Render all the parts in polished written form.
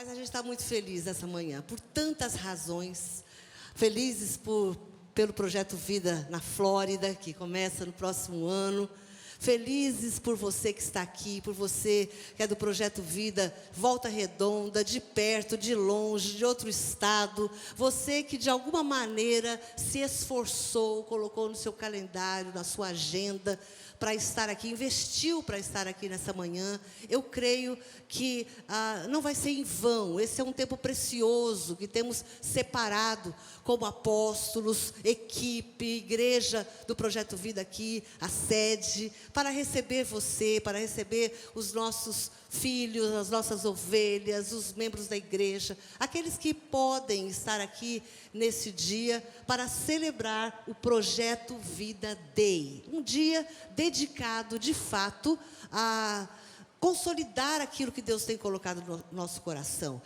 Mas a gente está muito feliz essa manhã, por tantas razões. Felizes pelo Projeto Vida na Flórida, que começa no próximo ano. Felizes por você que está aqui, por você que é do Projeto Vida, Volta Redonda, de perto, de longe, de outro estado. Você que de alguma maneira se esforçou, colocou no seu calendário, na sua agenda, para estar aqui, investiu para estar aqui nessa manhã. Eu creio que não vai ser em vão. Esse é um tempo precioso que temos separado como apóstolos, equipe, igreja do Projeto Vida aqui, a sede, para receber você, para receber os nossos filhos, as nossas ovelhas, os membros da igreja, aqueles que podem estar aqui nesse dia para celebrar o Projeto Vida Day. Um dia dedicado, de fato, a consolidar aquilo que Deus tem colocado no nosso coração,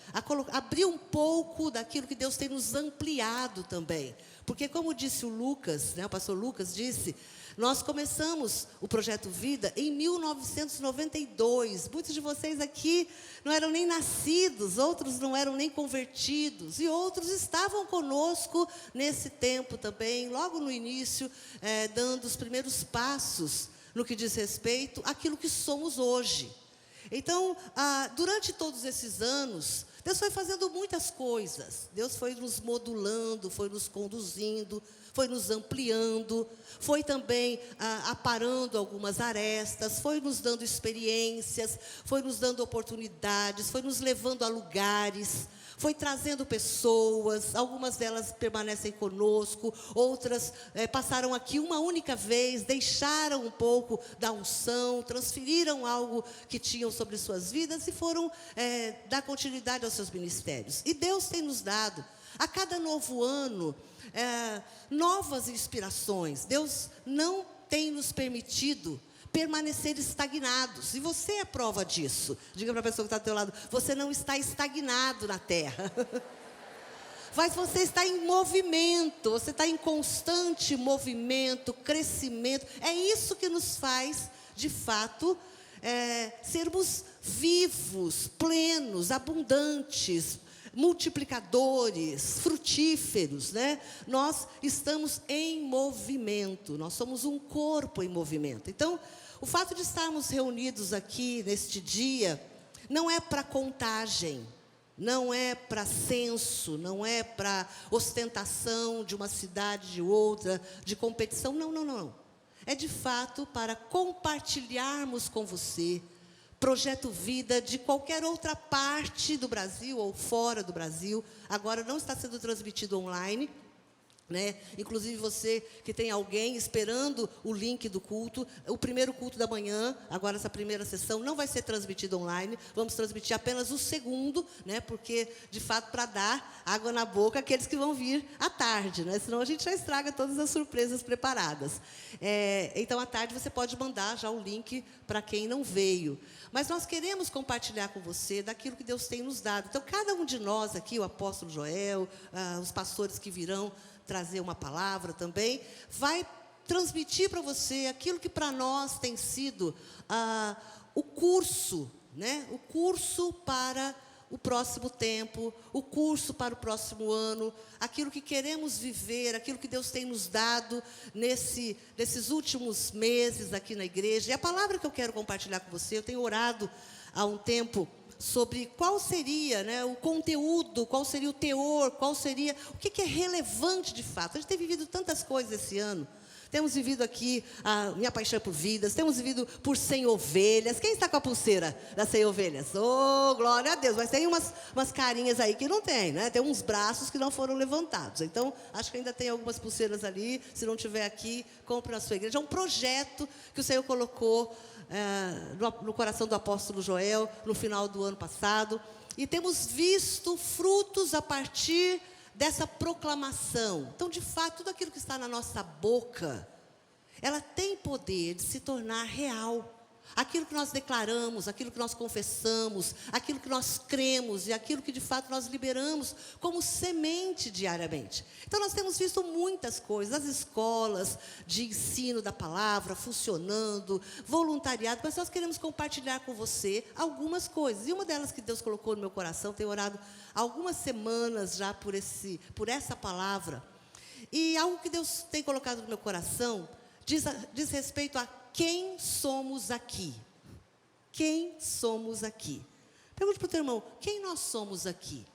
abrir um pouco daquilo que Deus tem nos ampliado também. Porque, como disse o Lucas, o pastor Lucas disse, nós começamos o Projeto Vida em 1992. Muitos de vocês aqui não eram nem nascidos, outros não eram nem convertidos, e outros estavam conosco nesse tempo também, logo no início, dando os primeiros passos no que diz respeito àquilo que somos hoje. Então, durante todos esses anos, Deus foi fazendo muitas coisas. Deus foi nos modulando, foi nos conduzindo, foi nos ampliando, foi também aparando algumas arestas, foi nos dando experiências, foi nos dando oportunidades, foi nos levando a lugares, foi trazendo pessoas. Algumas delas permanecem conosco, outras passaram aqui uma única vez, deixaram um pouco da unção, transferiram algo que tinham sobre suas vidas e foram dar continuidade aos seus ministérios. E Deus tem nos dado, a cada novo ano, novas inspirações. Deus não tem nos permitido permanecer estagnados, e você é prova disso. Diga para a pessoa que está ao teu lado, você não está estagnado na terra. Mas você está em movimento, você está em constante movimento, crescimento. É isso que nos faz, de fato, sermos vivos, plenos, abundantes, multiplicadores, frutíferos, né? Nós estamos em movimento, nós somos um corpo em movimento. Então, o fato de estarmos reunidos aqui neste dia, não é para contagem, não é para censo, não é para ostentação de uma cidade de outra, de competição, não. É de fato para compartilharmos com você Projeto Vida de qualquer outra parte do Brasil ou fora do Brasil. Agora não está sendo transmitido online, né? Inclusive você que tem alguém esperando o link do culto, o primeiro culto da manhã, agora essa primeira sessão não vai ser transmitida online, vamos transmitir apenas o segundo, né? Porque de fato para dar água na boca àqueles que vão vir à tarde, né? Senão a gente já estraga todas as surpresas preparadas. Então à tarde você pode mandar já o link para quem não veio. Mas nós queremos compartilhar com você daquilo que Deus tem nos dado. Então cada um de nós aqui, o apóstolo Joel, os pastores que virão trazer uma palavra também, vai transmitir para você aquilo que para nós tem sido o curso, né? O curso para o próximo tempo, o curso para o próximo ano, aquilo que queremos viver, aquilo que Deus tem nos dado nesses últimos meses aqui na igreja. E a palavra que eu quero compartilhar com você, eu tenho orado há um tempo sobre qual seria, né, o conteúdo, qual seria o teor, o que é relevante de fato. A gente tem vivido tantas coisas esse ano. Temos vivido aqui a minha paixão por vidas, temos vivido por 100 ovelhas. Quem está com a pulseira das 100 ovelhas? Oh, glória a Deus! Mas tem umas carinhas aí que não tem, né? Tem uns braços que não foram levantados. Então, acho que ainda tem algumas pulseiras ali. Se não tiver aqui, compre na sua igreja. É um projeto que o Senhor colocou no coração do apóstolo Joel, no final do ano passado. E temos visto frutos a partir dessa proclamação. Então, de fato, tudo aquilo que está na nossa boca, ela tem poder de se tornar real. aquilo que nós declaramos, aquilo que nós confessamos, aquilo que nós cremos e aquilo que de fato nós liberamos como semente diariamente. Então nós temos visto muitas coisas, as escolas de ensino da palavra funcionando, voluntariado, mas nós queremos compartilhar com você algumas coisas. E uma delas que Deus colocou no meu coração, tenho orado há algumas semanas já por essa palavra. E algo que Deus tem colocado no meu coração diz respeito a quem somos aqui. Quem somos aqui? Pergunte para o teu irmão, quem nós somos aqui?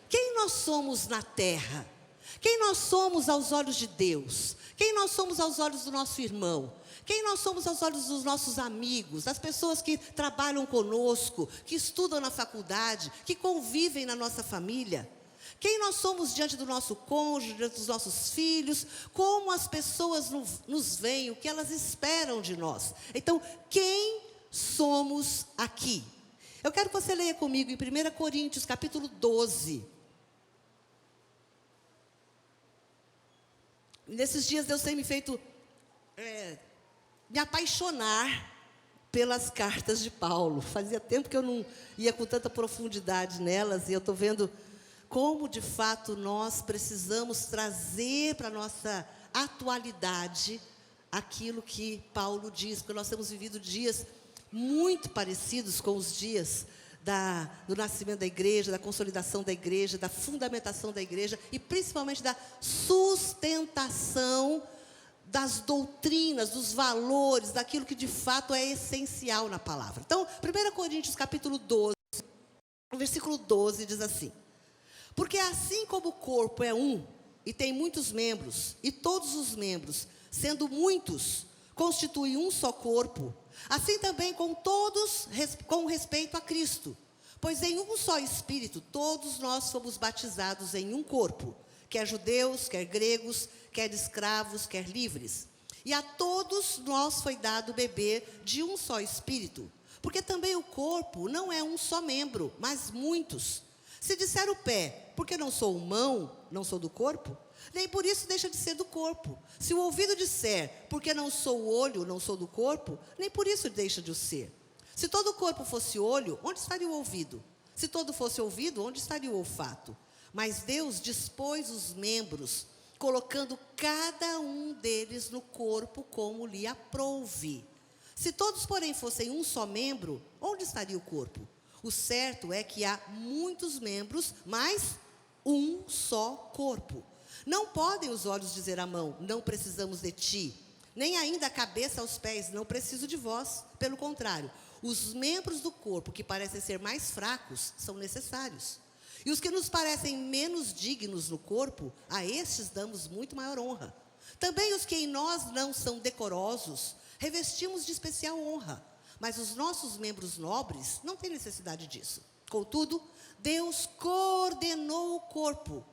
Quem nós somos na terra? Quem nós somos aos olhos de Deus? Quem nós somos aos olhos do nosso irmão? Quem nós somos aos olhos dos nossos amigos, das pessoas que trabalham conosco, que estudam na faculdade, que convivem na nossa família? Quem nós somos diante do nosso cônjuge, diante dos nossos filhos, como as pessoas nos veem, o que elas esperam de nós. Então, quem somos aqui? Eu quero que você leia comigo em 1 Coríntios, capítulo 12. Nesses dias Deus tem me feito me apaixonar pelas cartas de Paulo. Fazia tempo que eu não ia com tanta profundidade nelas, e eu estou vendo como, de fato, nós precisamos trazer para a nossa atualidade aquilo que Paulo diz, porque nós temos vivido dias muito parecidos com os dias do nascimento da igreja, da consolidação da igreja, da fundamentação da igreja e, principalmente, da sustentação das doutrinas, dos valores, daquilo que, de fato, é essencial na palavra. Então, 1 Coríntios, capítulo 12, versículo 12, diz assim: porque assim como o corpo é um, e tem muitos membros, e todos os membros, sendo muitos, constituem um só corpo, assim também com todos, com respeito a Cristo. Pois em um só Espírito, todos nós fomos batizados em um corpo, quer judeus, quer gregos, quer escravos, quer livres. E a todos nós foi dado beber de um só Espírito, porque também o corpo não é um só membro, mas muitos. Se disser o pé, porque não sou mão, não sou do corpo, nem por isso deixa de ser do corpo. Se o ouvido disser, porque não sou o olho, não sou do corpo, nem por isso deixa de o ser. Se todo o corpo fosse olho, onde estaria o ouvido? Se todo fosse ouvido, onde estaria o olfato? Mas Deus dispôs os membros, colocando cada um deles no corpo como lhe aprouve. Se todos, porém, fossem um só membro, onde estaria o corpo? O certo é que há muitos membros, mas um só corpo. Não podem os olhos dizer à mão, não precisamos de ti, nem ainda a cabeça aos pés, não preciso de vós. Pelo contrário, os membros do corpo que parecem ser mais fracos são necessários. E os que nos parecem menos dignos no corpo, a estes damos muito maior honra. Também os que em nós não são decorosos, revestimos de especial honra. Mas os nossos membros nobres não têm necessidade disso. Contudo, Deus coordenou o corpo,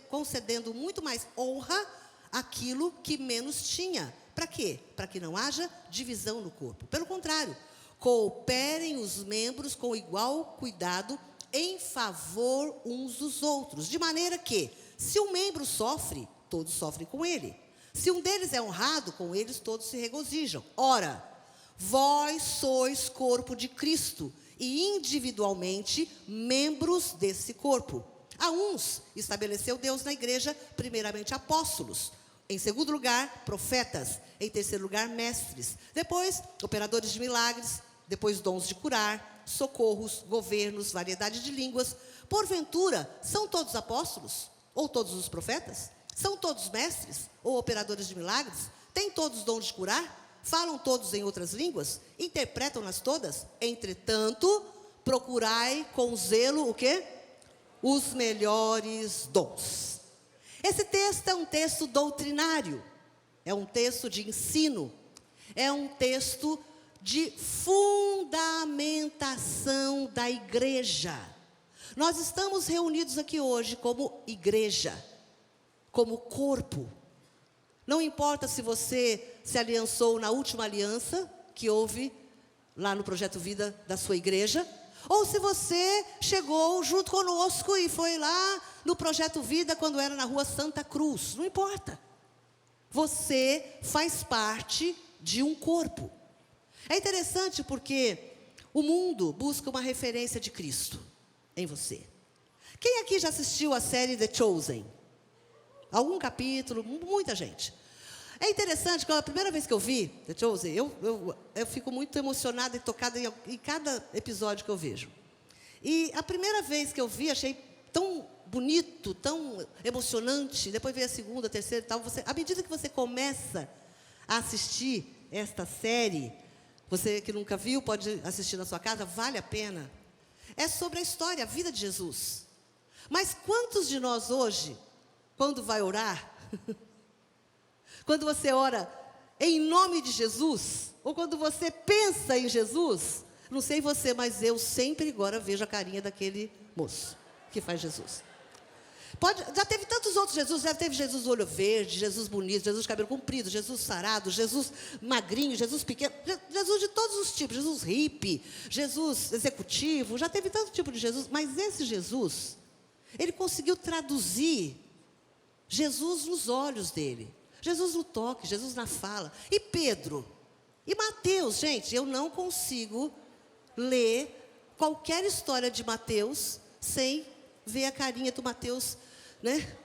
concedendo muito mais honra àquilo que menos tinha. Para quê? Para que não haja divisão no corpo. Pelo contrário, cooperem os membros com igual cuidado em favor uns dos outros. De maneira que, se um membro sofre, todos sofrem com ele. Se um deles é honrado, com eles todos se regozijam. Ora, vós sois corpo de Cristo e individualmente membros desse corpo. A uns estabeleceu Deus na igreja, primeiramente apóstolos, em segundo lugar profetas, em terceiro lugar mestres, depois operadores de milagres, depois dons de curar, socorros, governos, variedade de línguas. Porventura, são todos apóstolos? Ou todos os profetas? São todos mestres? Ou operadores de milagres? Têm todos dons de curar? Falam todos em outras línguas? Interpretam-nas todas? Entretanto, procurai com zelo o quê? Os melhores dons. Esse texto é um texto doutrinário, é um texto de ensino, é um texto de fundamentação da igreja. Nós estamos reunidos aqui hoje como igreja, como corpo. Não importa se você se aliançou na última aliança que houve lá no Projeto Vida da sua igreja, ou se você chegou junto conosco e foi lá no Projeto Vida quando era na rua Santa Cruz. Não importa. Você faz parte de um corpo. É interessante porque o mundo busca uma referência de Cristo em você. Quem aqui já assistiu a série The Chosen? Algum capítulo? Muita gente. É interessante que a primeira vez que eu vi The Chosen, eu fico muito emocionada e tocada em cada episódio que eu vejo. E a primeira vez que eu vi, achei tão bonito, tão emocionante. Depois veio a segunda, a terceira e tal. À medida que você começa a assistir esta série, você que nunca viu, pode assistir na sua casa, vale a pena. É sobre a história, a vida de Jesus. Mas quantos de nós hoje, quando vai orar, quando você ora em nome de Jesus, ou quando você pensa em Jesus, não sei você, mas eu sempre agora vejo a carinha daquele moço que faz Jesus. Já teve tantos outros Jesus, já teve Jesus olho verde, Jesus bonito, Jesus de cabelo comprido, Jesus sarado, Jesus magrinho, Jesus pequeno, Jesus de todos os tipos, Jesus hippie, Jesus executivo, já teve tanto tipo de Jesus, mas esse Jesus, ele conseguiu traduzir Jesus nos olhos dele, Jesus no toque, Jesus na fala. E Pedro, e Mateus, gente, eu não consigo ler qualquer história de Mateus sem ver a carinha do Mateus, né?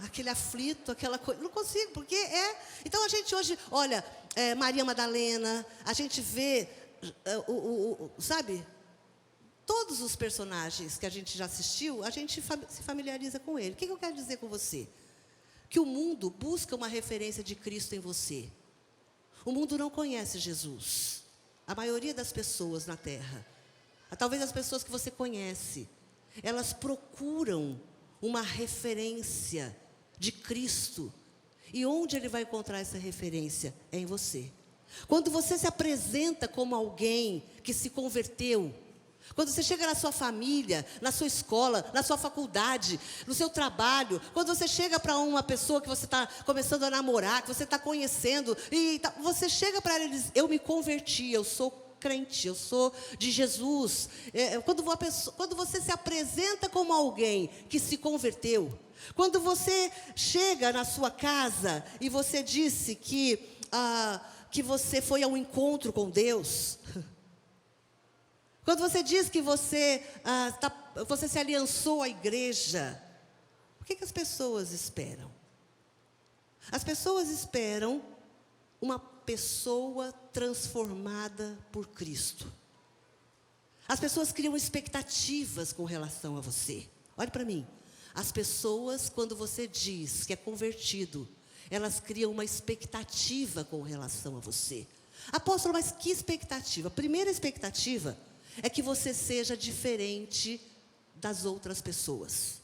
Aquele aflito, aquela coisa. Não consigo, porque é... Então a gente hoje, olha, Maria Madalena, a gente vê, sabe? Todos os personagens que a gente já assistiu, a gente se familiariza com ele. O que eu quero dizer com você? Que o mundo busca uma referência de Cristo em você. O mundo não conhece Jesus. A maioria das pessoas na Terra, talvez as pessoas que você conhece, elas procuram uma referência de Cristo. E onde ele vai encontrar essa referência? É em você. Quando você se apresenta como alguém que se converteu, quando você chega na sua família, na sua escola, na sua faculdade, no seu trabalho, quando você chega para uma pessoa que você está começando a namorar, que você está conhecendo, e você chega para ela e diz, eu me converti, eu sou crente, eu sou de Jesus. Quando você se apresenta como alguém que se converteu, quando você chega na sua casa e você disse que você foi ao encontro com Deus, quando você diz que você se aliançou à igreja, o que as pessoas esperam? As pessoas esperam uma pessoa transformada por Cristo. As pessoas criam expectativas com relação a você. Olhe para mim. As pessoas, quando você diz que é convertido, elas criam uma expectativa com relação a você. Apóstolo, mas que expectativa? A primeira expectativa é que você seja diferente das outras pessoas.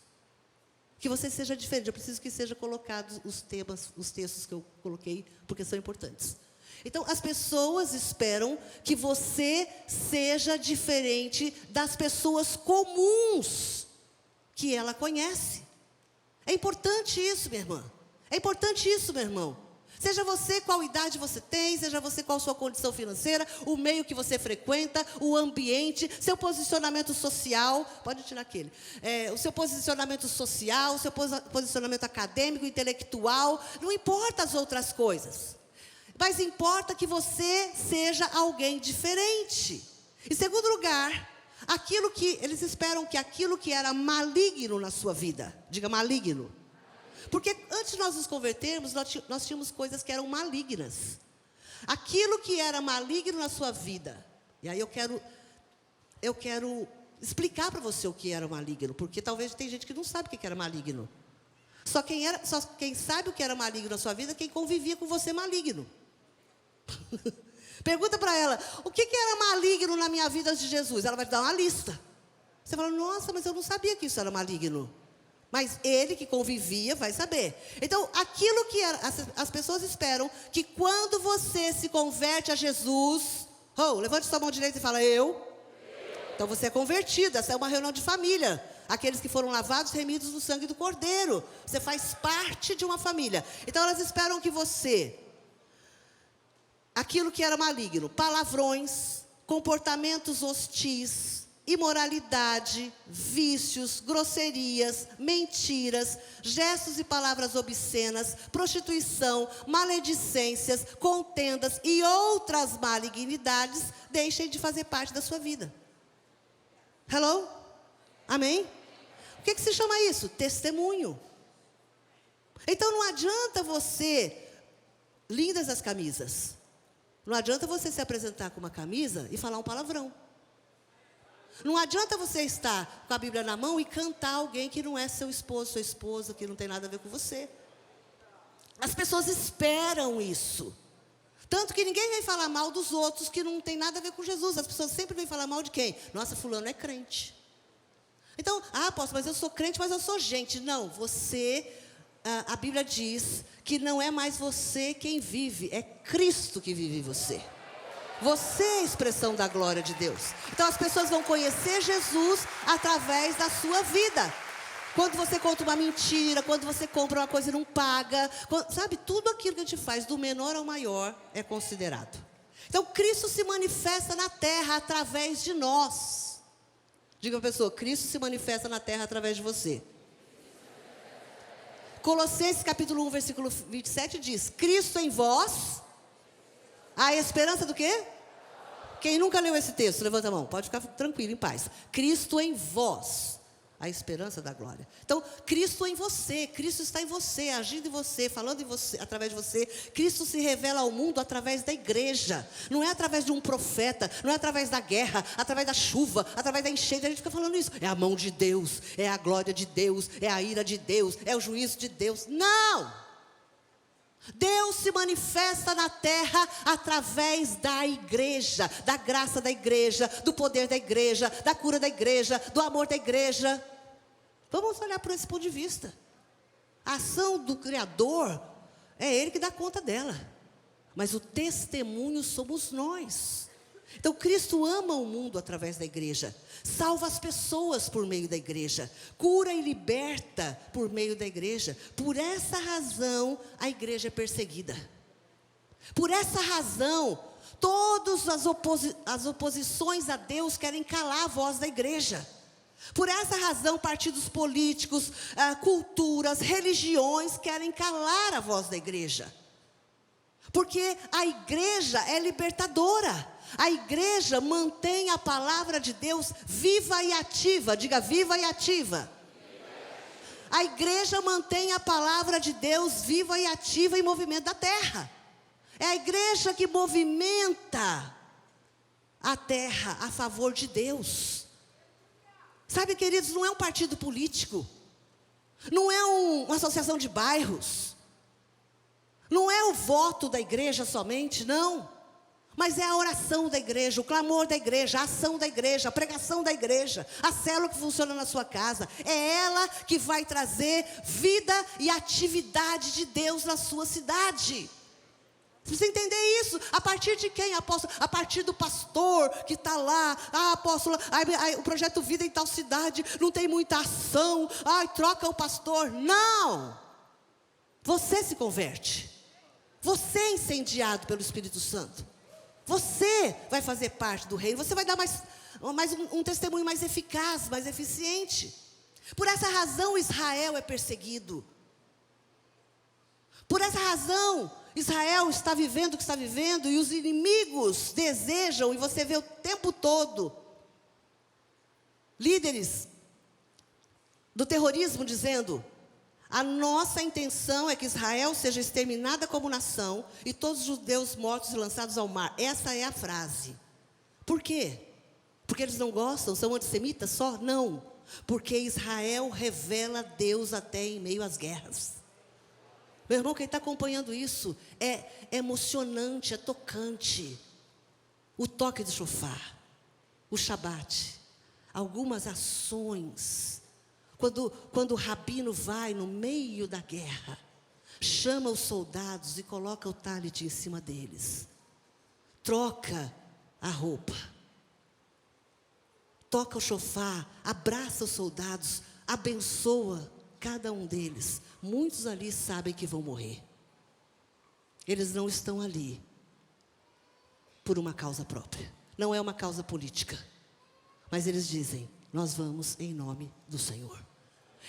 Que você seja diferente. Eu preciso que sejam colocados os textos que eu coloquei, porque são importantes. Então, as pessoas esperam que você seja diferente das pessoas comuns que ela conhece. É importante isso, minha irmã. É importante isso, meu irmão. Seja você qual idade você tem, seja você qual sua condição financeira, o meio que você frequenta, o ambiente, seu posicionamento social, pode tirar aquele, o seu posicionamento social, o seu posicionamento acadêmico, intelectual, não importa as outras coisas, mas importa que você seja alguém diferente. Em segundo lugar, eles esperam que aquilo que era maligno na sua vida, diga maligno. Porque antes de nós nos convertermos, nós tínhamos coisas que eram malignas. Aquilo que era maligno na sua vida. E aí eu quero explicar para você o que era maligno. Porque talvez tem gente que não sabe o que era maligno. Só quem sabe o que era maligno na sua vida é quem convivia com você maligno. Pergunta para ela, o que era maligno na minha vida antes de Jesus? Ela vai te dar uma lista. Você fala, nossa, mas eu não sabia que isso era maligno. Mas ele que convivia vai saber. Então, aquilo que era, as pessoas esperam que quando você se converte a Jesus, levante sua mão direita e fala, eu. Então você é convertido, essa é uma reunião de família. Aqueles que foram lavados, remidos no sangue do Cordeiro. Você faz parte de uma família. Então elas esperam que você, aquilo que era maligno, palavrões, comportamentos hostis, imoralidade, vícios, grosserias, mentiras, gestos e palavras obscenas, prostituição, maledicências, contendas e outras malignidades deixem de fazer parte da sua vida. Hello? Amém? O que se chama isso? Testemunho. Então não adianta você, lindas as camisas, não adianta você se apresentar com uma camisa e falar um palavrão. Não adianta você estar com a Bíblia na mão e cantar alguém que não é seu esposo, sua esposa, que não tem nada a ver com você. As pessoas esperam isso. Tanto que ninguém vem falar mal dos outros que não tem nada a ver com Jesus. As pessoas sempre vêm falar mal de quem? Nossa, fulano é crente. Então, apóstolo, mas eu sou crente, mas eu sou gente. Não, você, a Bíblia diz que não é mais você quem vive, é Cristo que vive em você. Você é a expressão da glória de Deus. Então as pessoas vão conhecer Jesus através da sua vida. Quando você conta uma mentira, quando você compra uma coisa e não paga, sabe, tudo aquilo que a gente faz, do menor ao maior, é considerado. Então Cristo se manifesta na terra através de nós. Diga para a pessoa, Cristo se manifesta na terra através de você. Colossenses capítulo 1, versículo 27 diz, Cristo em vós, a esperança do quê? Quem nunca leu esse texto, levanta a mão, pode ficar tranquilo, em paz. Cristo em vós, a esperança da glória. Então, Cristo em você, Cristo está em você, agindo em você, falando em você, através de você. Cristo se revela ao mundo através da igreja. Não é através de um profeta, não é através da guerra, através da chuva, através da enchente. A gente fica falando isso. É a mão de Deus, é a glória de Deus, é a ira de Deus, é o juízo de Deus. Não! Deus se manifesta na terra através da igreja, da graça da igreja, do poder da igreja, da cura da igreja, do amor da igreja. Vamos olhar por esse ponto de vista. A ação do Criador, é Ele que dá conta dela. Mas o testemunho somos nós. Então Cristo ama o mundo através da igreja. Salva as pessoas por meio da igreja. Cura e liberta por meio da igreja. Por essa razão, a igreja é perseguida. Por essa razão, todas as oposições a Deus querem calar a voz da igreja. Por essa razão, partidos políticos, culturas, religiões querem calar a voz da igreja. Porque a igreja é libertadora. A igreja mantém a palavra de Deus viva e ativa. Diga, viva e ativa. A igreja mantém a palavra de Deus viva e ativa em movimento da terra. É a igreja que movimenta a terra a favor de Deus. Sabe, queridos, não é um partido político. Não é uma associação de bairros. Não é o voto da igreja somente, não. Mas é a oração da igreja, o clamor da igreja, a ação da igreja, a pregação da igreja, a célula que funciona na sua casa. É ela que vai trazer vida e atividade de Deus na sua cidade. Você precisa entender isso. A partir de quem, apóstolo? A partir do pastor que está lá. Ah, apóstolo, o projeto Vida em tal cidade não tem muita ação. Ai, troca o pastor. Não! Você se converte. Você é incendiado pelo Espírito Santo. Você vai fazer parte do reino. Você vai dar mais um testemunho mais eficaz, mais eficiente. Por essa razão Israel é perseguido. Por essa razão Israel está vivendo o que está vivendo. E os inimigos desejam, e você vê o tempo todo líderes do terrorismo dizendo: a nossa intenção é que Israel seja exterminada como nação e todos os judeus mortos e lançados ao mar. Essa é a frase. Por quê? Porque eles não gostam? São antissemitas só? Não. Porque Israel revela Deus até em meio às guerras. Meu irmão, quem está acompanhando isso, é emocionante, é tocante. O toque do shofar, o shabat, algumas ações. Quando o rabino vai no meio da guerra, chama os soldados e coloca o talit em cima deles. Troca a roupa. Toca o shofar, abraça os soldados, abençoa cada um deles. Muitos ali sabem que vão morrer. Eles não estão ali por uma causa própria. Não é uma causa política. Mas eles dizem: nós vamos em nome do Senhor.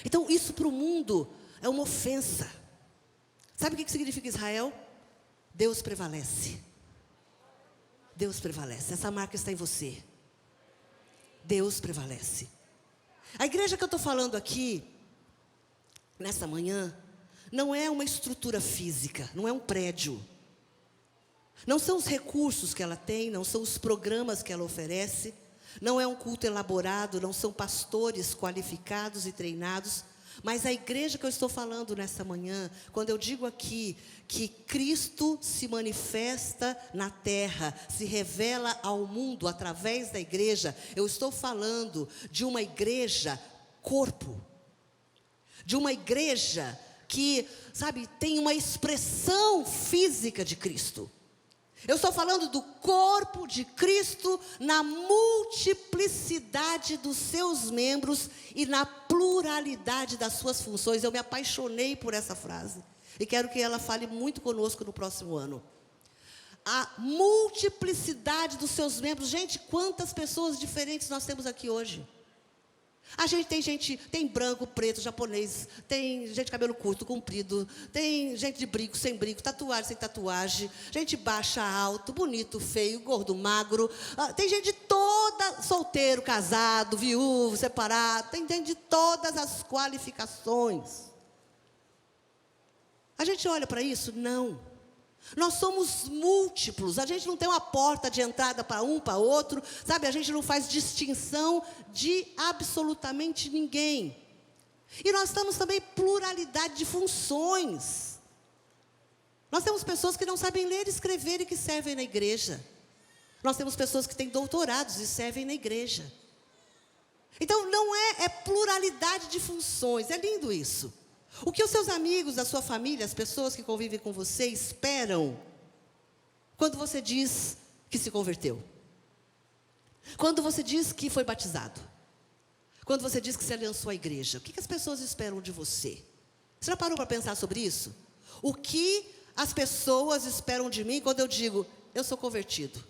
Então isso para o mundo é uma ofensa. Sabe o que significa Israel? Deus prevalece. Deus prevalece. Essa marca está em você. Deus prevalece. A igreja que eu estou falando aqui, nessa manhã, não é uma estrutura física, não é um prédio. Não são os recursos que ela tem, não são os programas que ela oferece, não é um culto elaborado, não são pastores qualificados e treinados, mas a igreja que eu estou falando nessa manhã, quando eu digo aqui que Cristo se manifesta na terra, se revela ao mundo através da igreja, eu estou falando de uma igreja corpo, de uma igreja que, sabe, tem uma expressão física de Cristo. Eu estou falando do corpo de Cristo na multiplicidade dos seus membros e na pluralidade das suas funções. Eu me apaixonei por essa frase e quero que ela fale muito conosco no próximo ano. A multiplicidade dos seus membros. Gente, quantas pessoas diferentes nós temos aqui hoje? A gente tem branco, preto, japonês, tem gente de cabelo curto, comprido, tem gente de brinco, sem brinco, tatuagem, sem tatuagem, gente baixa, alto, bonito, feio, gordo, magro, tem gente de toda, solteiro, casado, viúvo, separado, tem gente de todas as qualificações. A gente olha para isso? Não. Nós somos múltiplos, a gente não tem uma porta de entrada para um, para outro, sabe? A gente não faz distinção de absolutamente ninguém. E nós temos também pluralidade de funções. Nós temos pessoas que não sabem ler e escrever e que servem na igreja. Nós temos pessoas que têm doutorados e servem na igreja. Então não é pluralidade de funções, é lindo isso. O que os seus amigos, a sua família, as pessoas que convivem com você esperam quando você diz que se converteu? Quando você diz que foi batizado? Quando você diz que se aliançou à igreja? O que as pessoas esperam de você? Você já parou para pensar sobre isso? O que as pessoas esperam de mim quando eu digo: eu sou convertido,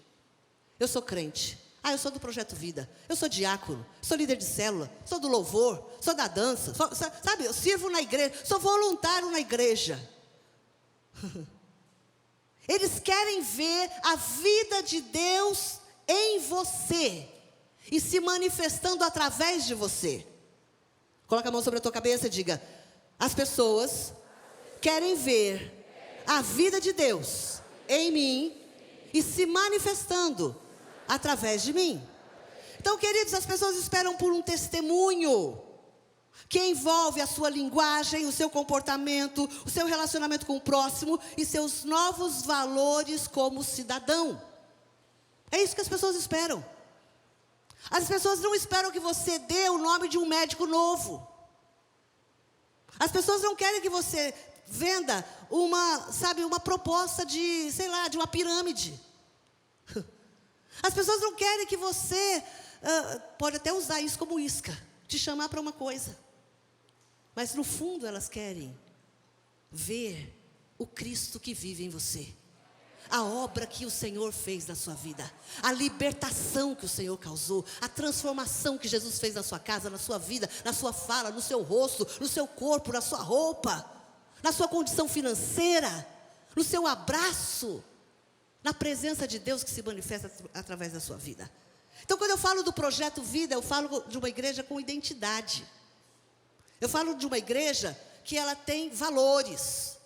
eu sou crente, eu sou do Projeto Vida, eu sou diácono, sou líder de célula, sou do louvor, sou da dança, sabe, eu sirvo na igreja, sou voluntário na igreja. Eles querem ver a vida de Deus em você e se manifestando através de você. Coloca a mão sobre a tua cabeça e diga: as pessoas querem ver a vida de Deus em mim e se manifestando através de mim. Então, queridos, as pessoas esperam por um testemunho que envolve a sua linguagem, o seu comportamento, o seu relacionamento com o próximo e seus novos valores como cidadão. É isso que as pessoas esperam. As pessoas não esperam que você dê o nome de um médico novo. As pessoas não querem que você venda uma proposta de, de uma pirâmide. As pessoas não querem que você, pode até usar isso como isca, te chamar para uma coisa. Mas no fundo elas querem ver o Cristo que vive em você. A obra que o Senhor fez na sua vida. A libertação que o Senhor causou. A transformação que Jesus fez na sua casa, na sua vida, na sua fala, no seu rosto, no seu corpo, na sua roupa, na sua condição financeira, no seu abraço. Na presença de Deus que se manifesta através da sua vida. Então, quando eu falo do Projeto Vida, eu falo de uma igreja com identidade. Eu falo de uma igreja que ela tem valores,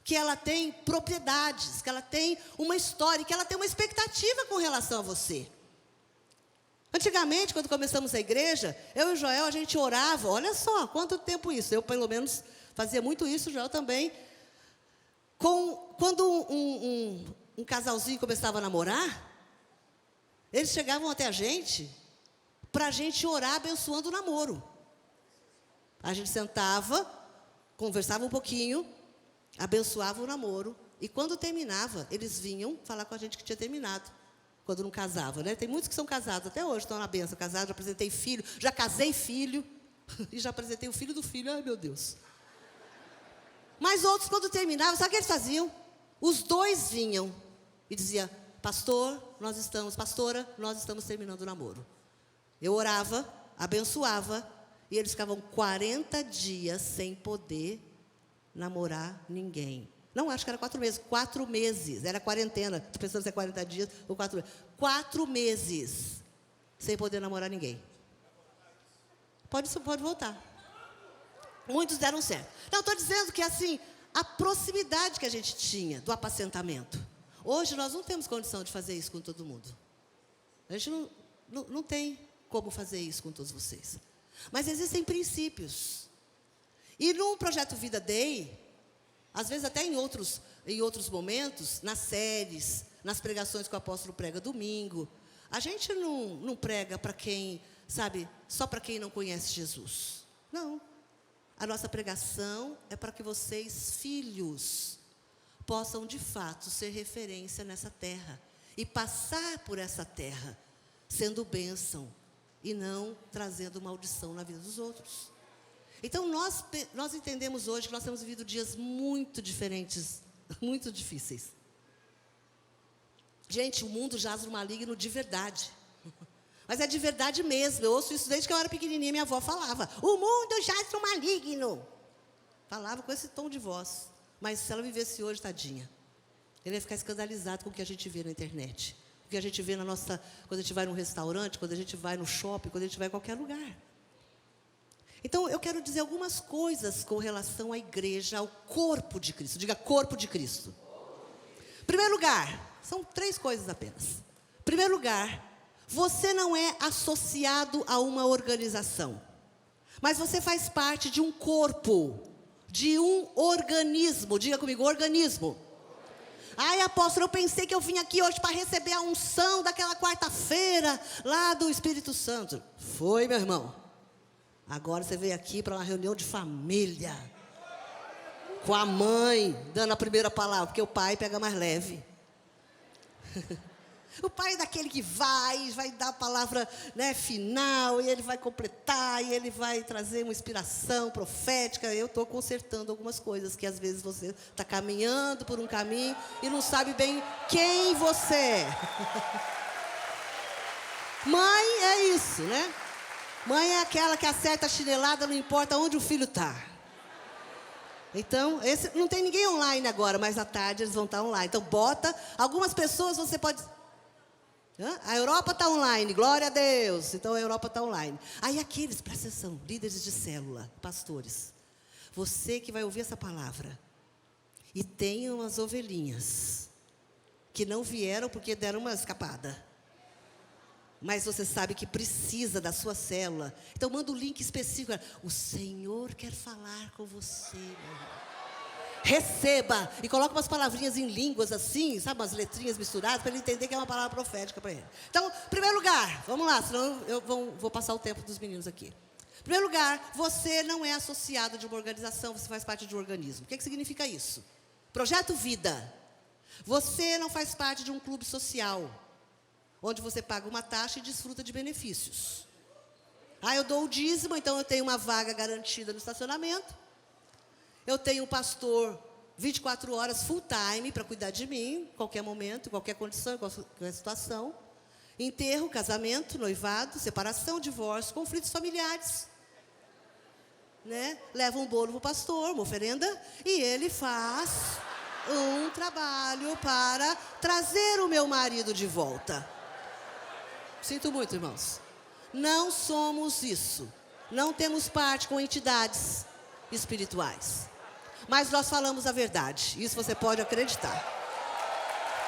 que ela tem propriedades, que ela tem uma história, que ela tem uma expectativa com relação a você. Antigamente, quando começamos a igreja, eu e o Joel, a gente orava, olha só, quanto tempo isso. Eu, pelo menos, fazia muito isso, o Joel também. Quando um casalzinho começava a namorar, eles chegavam até a gente, para a gente orar abençoando o namoro. A gente sentava, conversava um pouquinho, abençoava o namoro, e quando terminava, eles vinham falar com a gente que tinha terminado, quando não casava, né? Tem muitos que são casados, até hoje estão na bênção, casados, já apresentei filho, já casei filho, e já apresentei o filho do filho, ai meu Deus. Mas outros, quando terminavam, sabe o que eles faziam? Os dois vinham e dizia: pastora, nós estamos terminando o namoro. Eu orava, abençoava, e eles ficavam 40 dias sem poder namorar ninguém. Não, acho que era 4 meses. 4 meses. Era quarentena. Estou pensando se é 40 dias ou 4 meses. 4 meses sem poder namorar ninguém. Pode voltar. Muitos deram certo. Não, estou dizendo que assim, a proximidade que a gente tinha do apacentamento. Hoje nós não temos condição de fazer isso com todo mundo. A gente não tem como fazer isso com todos vocês. Mas existem princípios. E no Projeto Vida Day, às vezes até em outros momentos, nas séries, nas pregações que o apóstolo prega domingo, a gente não prega para quem, sabe, só para quem não conhece Jesus. Não. A nossa pregação é para que vocês, filhos, possam de fato ser referência nessa terra e passar por essa terra sendo bênção e não trazendo maldição na vida dos outros. Então, nós entendemos hoje que nós temos vivido dias muito diferentes, muito difíceis. Gente, o mundo jaz no maligno de verdade. Mas é de verdade mesmo. Eu ouço isso desde que eu era pequenininha, minha avó falava. O mundo jaz no maligno. Falava com esse tom de voz. Mas se ela vivesse hoje, tadinha, ele ia ficar escandalizado com o que a gente vê na internet. O que a gente vê quando a gente vai num restaurante, quando a gente vai no shopping, quando a gente vai em qualquer lugar. Então, eu quero dizer algumas coisas com relação à igreja, ao corpo de Cristo. Diga, corpo de Cristo. Primeiro lugar, são 3 coisas apenas. Primeiro lugar, você não é associado a uma organização. Mas você faz parte de um corpo, de um organismo. Diga comigo, organismo. Ai, apóstolo, eu pensei que eu vim aqui hoje para receber a unção daquela quarta-feira, lá do Espírito Santo. Foi, meu irmão. Agora você veio aqui para uma reunião de família, com a mãe dando a primeira palavra, porque o pai pega mais leve. O pai é daquele que vai dar a palavra, né, final, e ele vai completar, e ele vai trazer uma inspiração profética. Eu estou consertando algumas coisas, que às vezes você está caminhando por um caminho e não sabe bem quem você é. Mãe é isso, né? Mãe é aquela que acerta a chinelada, não importa onde o filho está. Então, não tem ninguém online agora, mas à tarde eles vão estar online. Então, algumas pessoas você pode... A Europa está online, glória a Deus. Então, a Europa está online. Aí aqueles, presta atenção, líderes de célula, pastores. Você que vai ouvir essa palavra. E tem umas ovelhinhas que não vieram porque deram uma escapada. Mas você sabe que precisa da sua célula. Então, manda o link específico. O Senhor quer falar com você, meu irmão. Receba. E coloca umas palavrinhas em línguas assim, sabe? Umas letrinhas misturadas, para ele entender que é uma palavra profética para ele. Então, primeiro lugar, vamos lá, senão eu vou passar o tempo dos meninos aqui. Primeiro lugar, você não é associado de uma organização, você faz parte de um organismo. O que significa isso? Projeto Vida. Você não faz parte de um clube social, onde você paga uma taxa e desfruta de benefícios. Eu dou o dízimo, então eu tenho uma vaga garantida no estacionamento. Eu tenho um pastor 24 horas full time para cuidar de mim, qualquer momento, qualquer condição, qualquer situação. Enterro, casamento, noivado, separação, divórcio, conflitos familiares. Né? Leva um bolo para o pastor, uma oferenda, e ele faz um trabalho para trazer o meu marido de volta. Sinto muito, irmãos. Não somos isso. Não temos parte com entidades espirituais. Mas nós falamos a verdade. Isso você pode acreditar.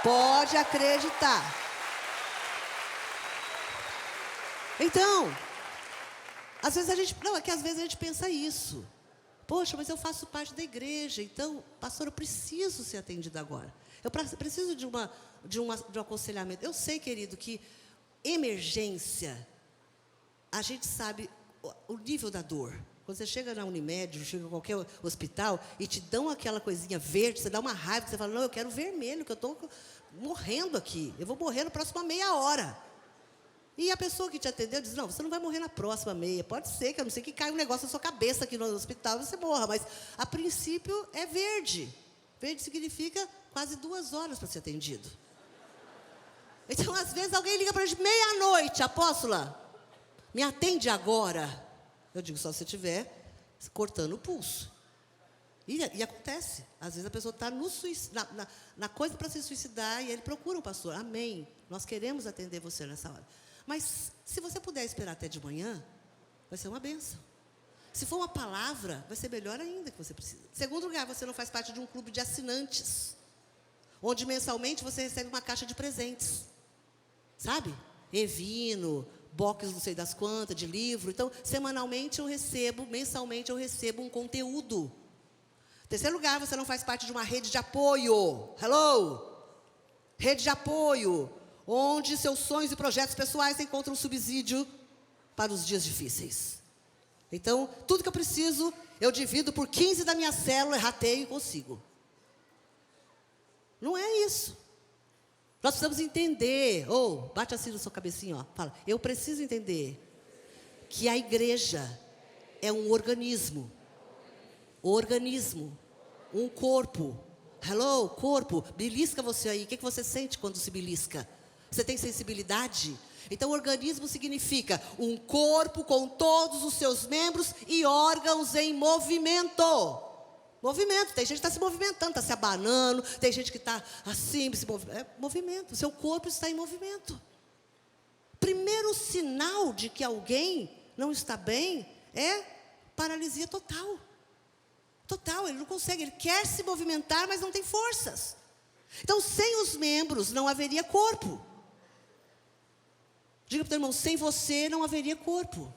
Pode acreditar. Então, às vezes a gente pensa isso. Poxa, mas eu faço parte da igreja, então, pastor, eu preciso ser atendido agora. Eu preciso de um aconselhamento. Eu sei, querido, que emergência, a gente sabe o nível da dor. Quando você chega na Unimed, chega em qualquer hospital e te dão aquela coisinha verde, você dá uma raiva, você fala, não, eu quero vermelho, que eu estou morrendo aqui. Eu vou morrer na próxima meia hora. E a pessoa que te atendeu diz, não, você não vai morrer na próxima meia. Pode ser, que a não ser que caia um negócio na sua cabeça aqui no hospital e você morra. Mas, a princípio, é verde. Verde significa quase 2 horas para ser atendido. Então, às vezes, alguém liga para a gente, meia-noite, apóstola. Me atende agora. Eu digo, só se você estiver cortando o pulso. E acontece. Às vezes a pessoa está na coisa para se suicidar e ele procura um pastor. Amém. Nós queremos atender você nessa hora. Mas se você puder esperar até de manhã, vai ser uma bênção. Se for uma palavra, vai ser melhor ainda que você precisa. Segundo lugar, você não faz parte de um clube de assinantes, onde mensalmente você recebe uma caixa de presentes. Sabe? Evino, box não sei das quantas, de livro. Então, mensalmente eu recebo um conteúdo. Terceiro lugar, você não faz parte de uma rede de apoio. Hello? Rede de apoio, onde seus sonhos e projetos pessoais encontram subsídio para os dias difíceis. Então, tudo que eu preciso, eu divido por 15 da minha célula, rateio e consigo. Não é isso. Nós precisamos entender, bate assim na sua cabecinha, fala, eu preciso entender que a igreja é um organismo, um corpo. Hello, corpo, belisca você aí, o que você sente quando se belisca? Você tem sensibilidade? Então, organismo significa um corpo com todos os seus membros e órgãos em movimento. Movimento, tem gente que está se movimentando, está se abanando, tem gente que está assim, movimento, o seu corpo está em movimento. Primeiro sinal de que alguém não está bem é paralisia total. Total, ele não consegue, ele quer se movimentar, mas não tem forças. Então, sem os membros, não haveria corpo. Diga para o teu irmão, sem você não haveria corpo.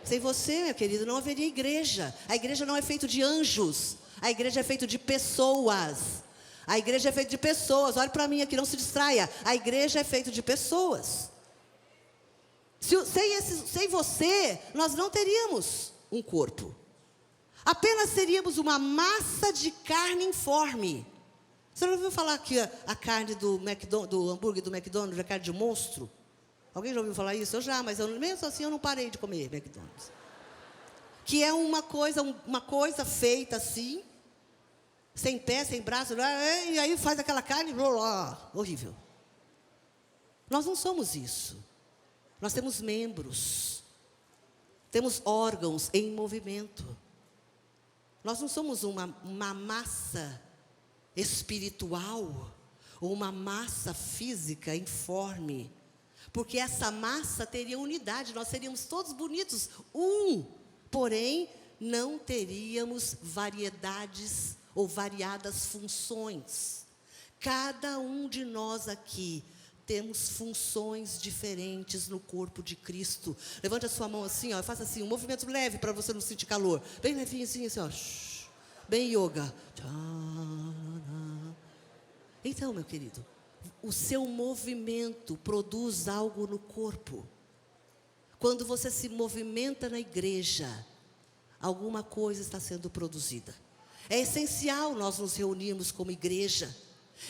Sem você, meu querido, não haveria igreja. A igreja não é feita de anjos. A igreja é feita de pessoas. A igreja é feita de pessoas. Olhe para mim aqui, não se distraia. A igreja é feita de pessoas. Sem você, nós não teríamos um corpo. Apenas seríamos uma massa de carne informe. Você já ouviu falar que a carne do hambúrguer do McDonald's é carne de monstro? Alguém já ouviu falar isso? Eu já, mas mesmo assim eu não parei de comer McDonald's. Que é uma coisa feita assim, sem pé, sem braço, e aí faz aquela carne, horrível. Nós não somos isso. Nós temos membros, temos órgãos em movimento. Nós não somos uma massa espiritual ou uma massa física informe, porque essa massa teria unidade, nós seríamos todos bonitos, porém não teríamos variedades ou variadas funções. Cada um de nós aqui temos funções diferentes no corpo de Cristo. Levante a sua mão assim, e faça assim, um movimento leve para você não sentir calor. Bem levinho assim, bem yoga. Então, meu querido, o seu movimento produz algo no corpo. Quando você se movimenta na igreja, alguma coisa está sendo produzida. É essencial nós nos reunirmos como igreja.